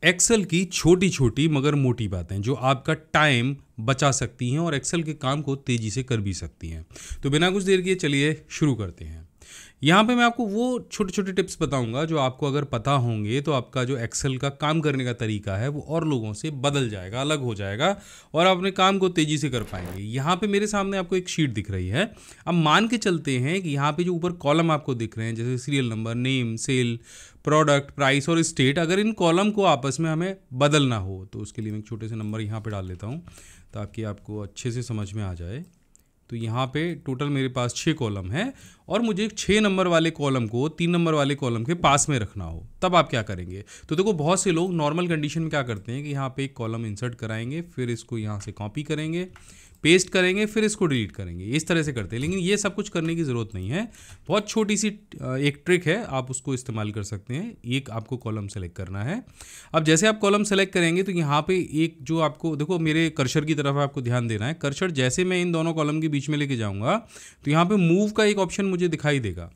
Excel की छोटी छोटी मगर मोटी बातें जो आपका टाइम बचा सकती हैं और एक्सेल के काम को तेज़ी से कर भी सकती हैं। तो बिना कुछ देर किए चलिए शुरू करते हैं। यहाँ पे मैं आपको वो छोटे छोटे टिप्स बताऊंगा जो आपको अगर पता होंगे तो आपका जो एक्सेल का काम करने का तरीका है वो और लोगों से बदल जाएगा, अलग हो जाएगा और आप अपने काम को तेज़ी से कर पाएंगे। यहाँ पे मेरे सामने आपको एक शीट दिख रही है। अब मान के चलते हैं कि यहाँ पे जो ऊपर कॉलम आपको दिख रहे हैं जैसे serial number, name, sale, product, price और स्टेट, अगर इन कॉलम को आपस में हमें बदलना हो तो उसके लिए मैं एक छोटे से नंबर यहाँ पे डाल लेता हूँ ताकि आपको अच्छे से समझ में आ जाए। तो यहाँ पे टोटल मेरे पास 6 कॉलम है और मुझे 6 नंबर वाले कॉलम को 3 नंबर वाले कॉलम के पास में रखना हो, तब आप क्या करेंगे? तो देखो बहुत से लोग नॉर्मल कंडीशन में क्या करते हैं कि यहाँ पे एक कॉलम इंसर्ट कराएंगे, फिर इसको यहाँ से कॉपी करेंगे, पेस्ट करेंगे, फिर इसको डिलीट करेंगे, इस तरह से करते हैं। लेकिन ये सब कुछ करने की ज़रूरत नहीं है। बहुत छोटी सी एक ट्रिक है, आप उसको इस्तेमाल कर सकते हैं। एक आपको कॉलम सेलेक्ट करना है। अब जैसे आप कॉलम सेलेक्ट करेंगे तो यहाँ पे एक जो आपको देखो मेरे कर्सर की तरफ आपको ध्यान देना है। कर्सर जैसे मैं इन दोनों कॉलम के बीच में लेके जाऊँगा तो यहाँ पर मूव का एक ऑप्शन मुझे दिखाई देगा।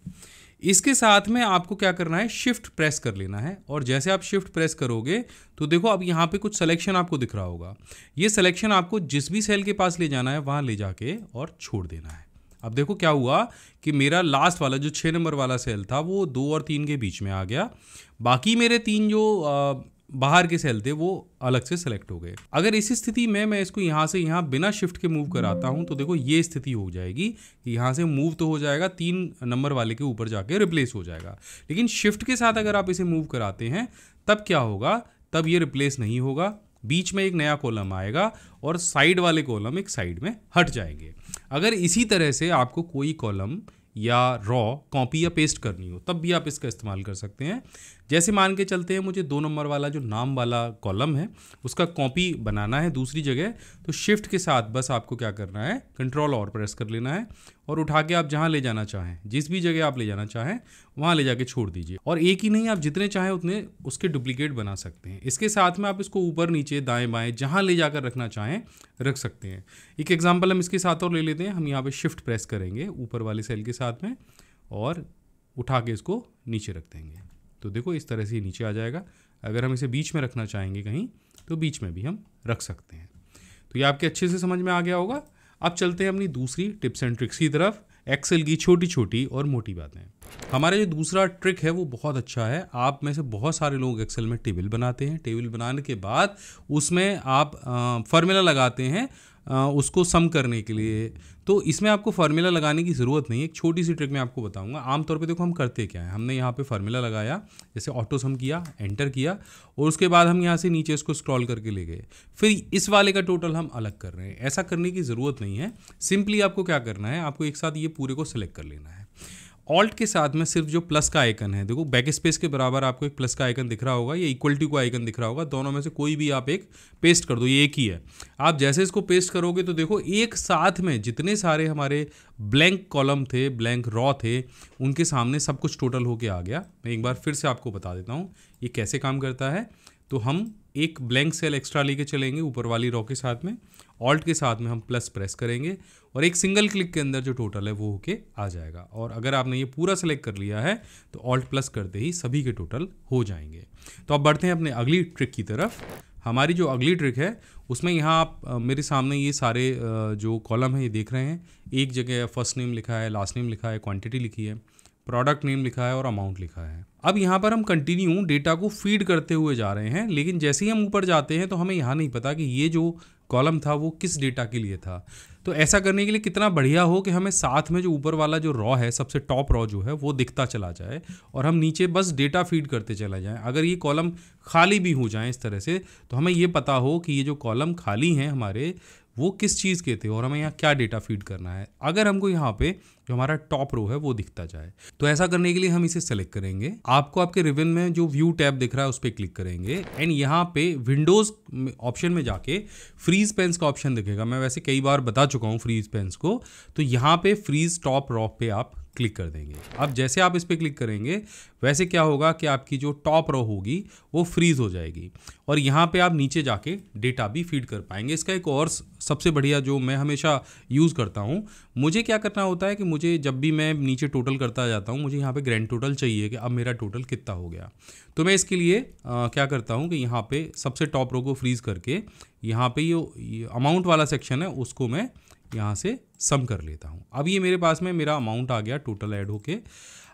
इसके साथ में आपको क्या करना है, शिफ्ट प्रेस कर लेना है और जैसे आप शिफ्ट प्रेस करोगे तो देखो अब यहाँ पे कुछ सिलेक्शन आपको दिख रहा होगा। ये सिलेक्शन आपको जिस भी सेल के पास ले जाना है वहाँ ले जाके और छोड़ देना है। अब देखो क्या हुआ कि मेरा लास्ट वाला जो 6 नंबर वाला सेल था वो 2 और 3 के बीच में आ गया। बाकी मेरे 3 जो बाहर के सेल थे वो अलग से सेलेक्ट हो गए। अगर इसी स्थिति में मैं इसको यहाँ से यहाँ बिना शिफ्ट के मूव कराता हूँ तो देखो ये स्थिति हो जाएगी कि यहाँ से मूव तो हो जाएगा, 3 नंबर वाले के ऊपर जाके रिप्लेस हो जाएगा। लेकिन शिफ्ट के साथ अगर आप इसे मूव कराते हैं तब क्या होगा, तब ये रिप्लेस नहीं होगा, बीच में एक नया कॉलम आएगा और साइड वाले कॉलम एक साइड में हट जाएंगे। अगर इसी तरह से आपको कोई कॉलम या रॉ कॉपी या पेस्ट करनी हो तब भी आप इसका इस्तेमाल कर सकते हैं। जैसे मान के चलते हैं मुझे 2 नंबर वाला जो नाम वाला कॉलम है उसका कॉपी बनाना है दूसरी जगह, तो शिफ्ट के साथ बस आपको क्या करना है, कंट्रोल और प्रेस कर लेना है और उठा के आप जहाँ ले जाना चाहें, जिस भी जगह आप ले जाना चाहें वहाँ ले जाके छोड़ दीजिए। और एक ही नहीं, आप जितने चाहें उतने उसके डुप्लीकेट बना सकते हैं। इसके साथ में आप इसको ऊपर नीचे दाएँ बाएँ जहाँ ले जाकर रखना चाहें रख सकते हैं। एक एग्जाम्पल हम इसके साथ और ले लेते हैं। हम यहाँ पर शिफ्ट प्रेस करेंगे ऊपर वाले सेल के साथ में और उठा के इसको नीचे रख देंगे तो देखो इस तरह से ये नीचे आ जाएगा। अगर हम इसे बीच में रखना चाहेंगे कहीं तो बीच में भी हम रख सकते हैं। तो ये आपके अच्छे से समझ में आ गया होगा। अब चलते हैं अपनी दूसरी टिप्स एंड ट्रिक्स की तरफ, एक्सेल की छोटी छोटी और मोटी बातें। हमारा जो दूसरा ट्रिक है वो बहुत अच्छा है। आप में से बहुत सारे लोग एक्सेल में टेबल बनाते हैं। टेबल बनाने के बाद उसमें आप फार्मूला लगाते हैं उसको सम करने के लिए। तो इसमें आपको फार्मूला लगाने की ज़रूरत नहीं है। एक छोटी सी ट्रिक मैं आपको बताऊंगा। आमतौर पे देखो हम करते क्या है, हमने यहाँ पे फार्मूला लगाया, जैसे ऑटो सम किया, एंटर किया और उसके बाद हम यहाँ से नीचे इसको स्क्रॉल करके ले गए, फिर इस वाले का टोटल हम अलग कर रहे हैं। ऐसा करने की ज़रूरत नहीं है। सिंपली आपको क्या करना है, आपको एक साथ ये पूरे को सिलेक्ट कर लेना है। ऑल्ट के साथ में सिर्फ जो प्लस का आइकन है, देखो बैक स्पेस के बराबर आपको एक प्लस का आइकन दिख रहा होगा, ये इक्वल टू का आइकन दिख रहा होगा, दोनों में से कोई भी आप एक पेस्ट कर दो, ये एक ही है। आप जैसे इसको पेस्ट करोगे तो देखो एक साथ में जितने सारे हमारे ब्लैंक कॉलम थे, ब्लैंक रॉ थे, उनके सामने सब कुछ टोटल होके आ गया। मैं एक बार फिर से आपको बता देता हूँ ये कैसे काम करता है। तो हम एक ब्लैंक सेल एक्स्ट्रा लेके चलेंगे ऊपर वाली रॉ के साथ में, ऑल्ट के साथ में हम प्लस प्रेस करेंगे और एक सिंगल क्लिक के अंदर जो टोटल है वो होके आ जाएगा। और अगर आपने ये पूरा सेलेक्ट कर लिया है तो ऑल्ट प्लस करते ही सभी के टोटल हो जाएंगे। तो अब बढ़ते हैं अपने अगली ट्रिक की तरफ। हमारी जो अगली ट्रिक है उसमें यहाँ आप मेरे सामने ये सारे जो कॉलम है ये देख रहे हैं। एक जगह फर्स्ट नेम लिखा है, लास्ट नेम लिखा है, क्वांटिटी लिखी है, प्रोडक्ट नेम लिखा है और अमाउंट लिखा है। अब यहाँ पर हम कंटिन्यू डेटा को फीड करते हुए जा रहे हैं, लेकिन जैसे ही हम ऊपर जाते हैं तो हमें यहाँ नहीं पता कि ये जो कॉलम था वो किस डेटा के लिए था। तो ऐसा करने के लिए कितना बढ़िया हो कि हमें साथ में जो ऊपर वाला जो रॉ है, सबसे टॉप रॉ जो है वो दिखता चला जाए और हम नीचे बस डेटा फीड करते चला जाएं। अगर ये कॉलम खाली भी हो जाएं इस तरह से तो हमें ये पता हो कि ये जो कॉलम खाली हैं हमारे वो किस चीज़ के थे और हमें यहाँ क्या डेटा फीड करना है। अगर हमको यहाँ पे जो हमारा टॉप रो है वो दिखता जाए तो ऐसा करने के लिए हम इसे सेलेक्ट करेंगे। आपको आपके रिबन में जो व्यू टैब दिख रहा है उस पर क्लिक करेंगे एंड यहाँ पे विंडोज़ ऑप्शन में जाके फ्रीज पेन्स का ऑप्शन दिखेगा। मैं वैसे कई बार बता चुका हूँ फ्रीज पेन्स को। तो यहाँ पे फ्रीज टॉप रॉ पे आप क्लिक कर देंगे। अब जैसे आप इस पर क्लिक करेंगे वैसे क्या होगा कि आपकी जो टॉप रो होगी वो फ्रीज़ हो जाएगी और यहाँ पे आप नीचे जाके डेटा भी फीड कर पाएंगे। इसका एक और सबसे बढ़िया जो मैं हमेशा यूज़ करता हूँ, मुझे क्या करना होता है कि मुझे जब भी मैं नीचे टोटल करता जाता हूँ, मुझे यहाँ पे ग्रैंड टोटल चाहिए कि अब मेरा टोटल कितना हो गया। तो मैं इसके लिए क्या करता हूँ कि यहाँ पे सबसे टॉप रो को फ्रीज़ करके यहाँ पे ये अमाउंट वाला सेक्शन है उसको मैं यहाँ से सम कर लेता हूँ। अब ये मेरे पास में मेरा अमाउंट आ गया टोटल ऐड होके।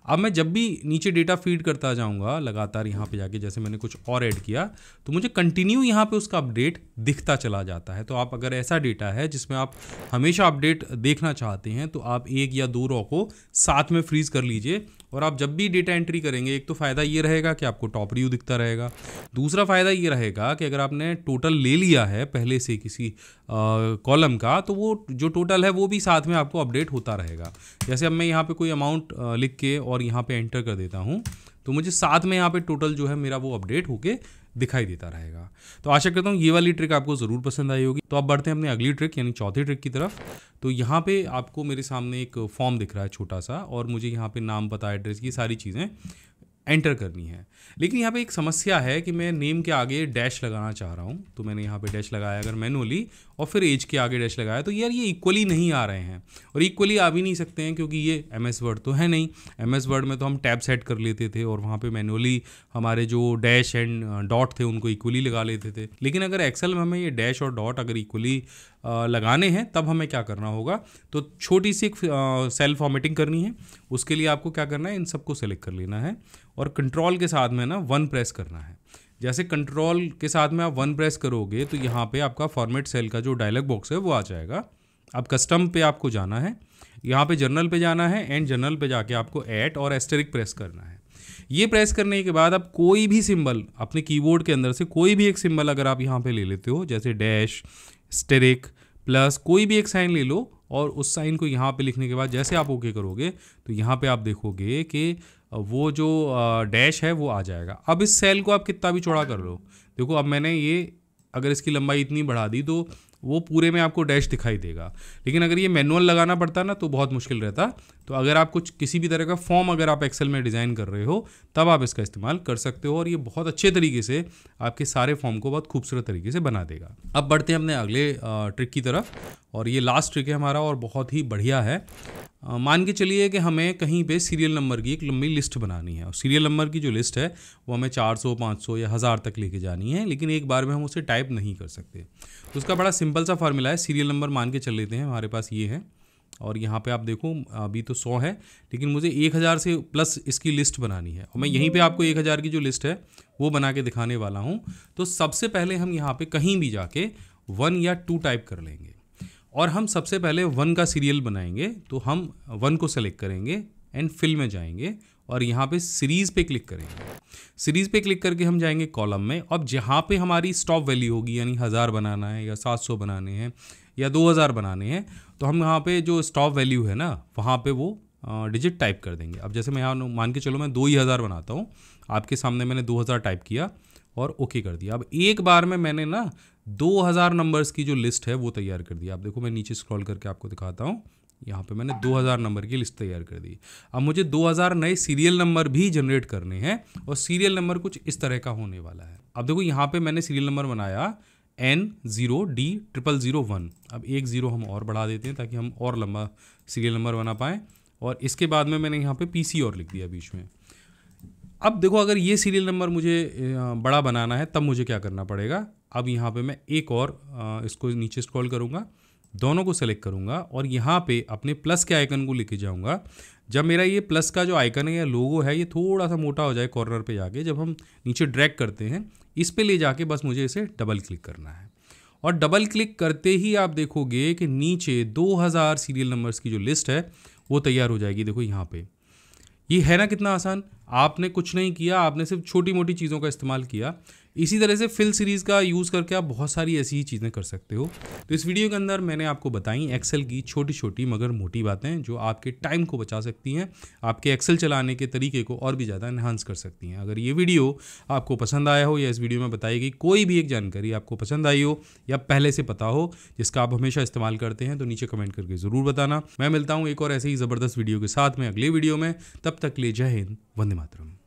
अब मैं जब भी नीचे डेटा फीड करता जाऊंगा लगातार यहाँ पे जाके, जैसे मैंने कुछ और ऐड किया तो मुझे कंटिन्यू यहाँ पे उसका अपडेट दिखता चला जाता है। तो आप अगर ऐसा डेटा है जिसमें आप हमेशा अपडेट देखना चाहते हैं तो आप 1 या 2 रो को साथ में फ्रीज कर लीजिए और आप जब भी डेटा एंट्री करेंगे, एक तो फ़ायदा ये रहेगा कि आपको टॉप रिव्यू दिखता रहेगा, दूसरा फ़ायदा ये रहेगा कि अगर आपने टोटल ले लिया है पहले से किसी कॉलम का तो वो जो टोटल है वो भी साथ में आपको अपडेट होता रहेगा। जैसे अब मैं यहाँ पे कोई अमाउंट लिख के और यहाँ पे एंटर कर देता हूँ तो मुझे साथ में यहाँ पे टोटल जो है मेरा वो अपडेट होके दिखाई देता रहेगा। तो आशा करता हूँ ये वाली ट्रिक आपको ज़रूर पसंद आई होगी। तो अब बढ़ते हैं अपनी अगली ट्रिक यानी चौथी ट्रिक की तरफ। तो यहाँ पे आपको मेरे सामने एक फॉर्म दिख रहा है छोटा सा और मुझे यहाँ पे नाम, पता, एड्रेस की सारी चीज़ें एंटर करनी है। लेकिन यहाँ पे एक समस्या है कि मैं नेम के आगे डैश लगाना चाह रहा हूँ। तो मैंने यहाँ पे डैश लगाया अगर मैनुअली और फिर एज के आगे डैश लगाया तो यार ये इक्वली नहीं आ रहे हैं और इक्वली आ भी नहीं सकते हैं क्योंकि ये MS वर्ड तो है नहीं। MS वर्ड में तो हम टैब सेट कर लेते थे और वहाँ पे मैनुअली हमारे जो डैश एंड डॉट थे उनको इक्वली लगा लेते थे। लेकिन अगर एक्सेल में हमें ये डैश और डॉट अगर इक्वली लगाने हैं तब हमें क्या करना होगा, तो छोटी सी एक सेल फॉर्मेटिंग करनी है। उसके लिए आपको क्या करना है, इन सबको सेलेक्ट कर लेना है और कंट्रोल के साथ में ना 1 प्रेस करना है। जैसे कंट्रोल के साथ में आप 1 प्रेस करोगे तो यहाँ पे आपका फॉर्मेट सेल का जो डायलॉग बॉक्स है वो आ जाएगा। अब कस्टम पे आपको जाना है, यहाँ पे जर्नल पे जाना है एंड जर्नल पे जाके आपको ऐट और एस्टेरिक प्रेस करना है। ये प्रेस करने के बाद आप कोई भी सिंबल अपने कीबोर्ड के अंदर से कोई भी एक सिंबल अगर आप यहाँ पे ले लेते हो, जैसे डैश, एस्टेरिक, प्लस, कोई भी एक साइन ले लो और उस साइन को यहाँ पे लिखने के बाद जैसे आप ओके करोगे तो यहाँ पे आप देखोगे कि वो जो डैश है वो आ जाएगा। अब इस सेल को आप कितना भी चौड़ा कर लो, देखो अब मैंने ये अगर इसकी लंबाई इतनी बढ़ा दी तो वो पूरे में आपको डैश दिखाई देगा। लेकिन अगर ये मैनुअल लगाना पड़ता ना तो बहुत मुश्किल रहता। तो अगर आप कुछ किसी भी तरह का फॉर्म अगर आप एक्सेल में डिज़ाइन कर रहे हो तब आप इसका इस्तेमाल कर सकते हो और ये बहुत अच्छे तरीके से आपके सारे फॉर्म को बहुत खूबसूरत तरीके से बना देगा। अब बढ़ते हैं अपने अगले ट्रिक की तरफ और ये लास्ट ट्रिक है हमारा और बहुत ही बढ़िया है। मान के चलिए कि हमें कहीं पे सीरियल नंबर की एक लंबी लिस्ट बनानी है और सीरियल नंबर की जो लिस्ट है वो हमें 400, 500 या 1000 तक लेके जानी है, लेकिन एक बार में हम उसे टाइप नहीं कर सकते। तो उसका बड़ा सिंपल सा फार्मूला है। सीरियल नंबर मान के चल लेते हैं हमारे पास ये है और यहाँ पे आप देखो अभी तो 100 है लेकिन मुझे 1000 से प्लस इसकी लिस्ट बनानी है और मैं यहीं पे आपको 1000 की जो लिस्ट है वो बना के दिखाने वाला हूँ। तो सबसे पहले हम यहाँ पे कहीं भी जाके 1 या 2 टाइप कर लेंगे और हम सबसे पहले 1 का सीरियल बनाएंगे। तो हम 1 को सेलेक्ट करेंगे एंड फिल में जाएंगे और यहाँ पे सीरीज़ पे क्लिक करेंगे। सीरीज़ पे क्लिक करके हम जाएंगे कॉलम में। अब जहाँ पे हमारी स्टॉप वैल्यू होगी यानी 1000 बनाना है या 700 बनाने हैं या 2000 बनाने हैं तो हम यहाँ पे जो स्टॉप वैल्यू है ना वहाँ पे वो डिजिट टाइप कर देंगे। अब जैसे मैं यहाँ मान के चलो मैं 2000 बनाता हूँ, आपके सामने मैंने 2000 टाइप किया और ओके कर दिया। अब एक बार में मैंने ना 2000 नंबर्स की जो लिस्ट है वो तैयार कर दी। आप देखो मैं नीचे स्क्रॉल करके आपको दिखाता हूँ, यहाँ पे मैंने 2000 नंबर की लिस्ट तैयार कर दी। अब मुझे 2000 नए सीरियल नंबर भी जनरेट करने हैं और सीरियल नंबर कुछ इस तरह का होने वाला है। अब देखो यहाँ पे मैंने सीरियल नंबर बनाया N0D0001। अब एक 0 हम और बढ़ा देते हैं ताकि हम और लंबा सीरियल नंबर बना पाएँ और इसके बाद में मैंने यहाँ पे PC और लिख दिया बीच में। अब देखो अगर ये सीरियल नंबर मुझे बड़ा बनाना है तब मुझे क्या करना पड़ेगा। अब यहाँ पे मैं एक और इसको नीचे स्क्रॉल करूँगा, दोनों को सेलेक्ट करूँगा और यहाँ पे अपने प्लस के आइकन को लेके जाऊँगा। जब मेरा ये प्लस का जो आइकन है या लोगो है ये थोड़ा सा मोटा हो जाए कॉर्नर पे जाके, जब हम नीचे ड्रैग करते हैं इस पे ले जाके बस मुझे इसे डबल क्लिक करना है और डबल क्लिक करते ही आप देखोगे कि नीचे 2000 सीरियल नंबर्स की जो लिस्ट है वो तैयार हो जाएगी। देखो यहाँ पे ये है ना कितना आसान। आपने कुछ नहीं किया, आपने सिर्फ छोटी मोटी चीज़ों का इस्तेमाल किया। इसी तरह से फिल सीरीज़ का यूज़ करके आप बहुत सारी ऐसी ही चीज़ें कर सकते हो। तो इस वीडियो के अंदर मैंने आपको बताई एक्सेल की छोटी छोटी मगर मोटी बातें जो आपके टाइम को बचा सकती हैं, आपके एक्सेल चलाने के तरीके को और भी ज़्यादा एनहांस कर सकती हैं। अगर ये वीडियो आपको पसंद आया हो या इस वीडियो में बताई गई कोई भी एक जानकारी आपको पसंद आई हो या पहले से पता हो जिसका आप हमेशा इस्तेमाल करते हैं, तो नीचे कमेंट करके ज़रूर बताना। मैं मिलता हूँ एक और ऐसे ही ज़बरदस्त वीडियो के साथ में अगले वीडियो में। तब तक ले जय हिंद, वंदे मातरम।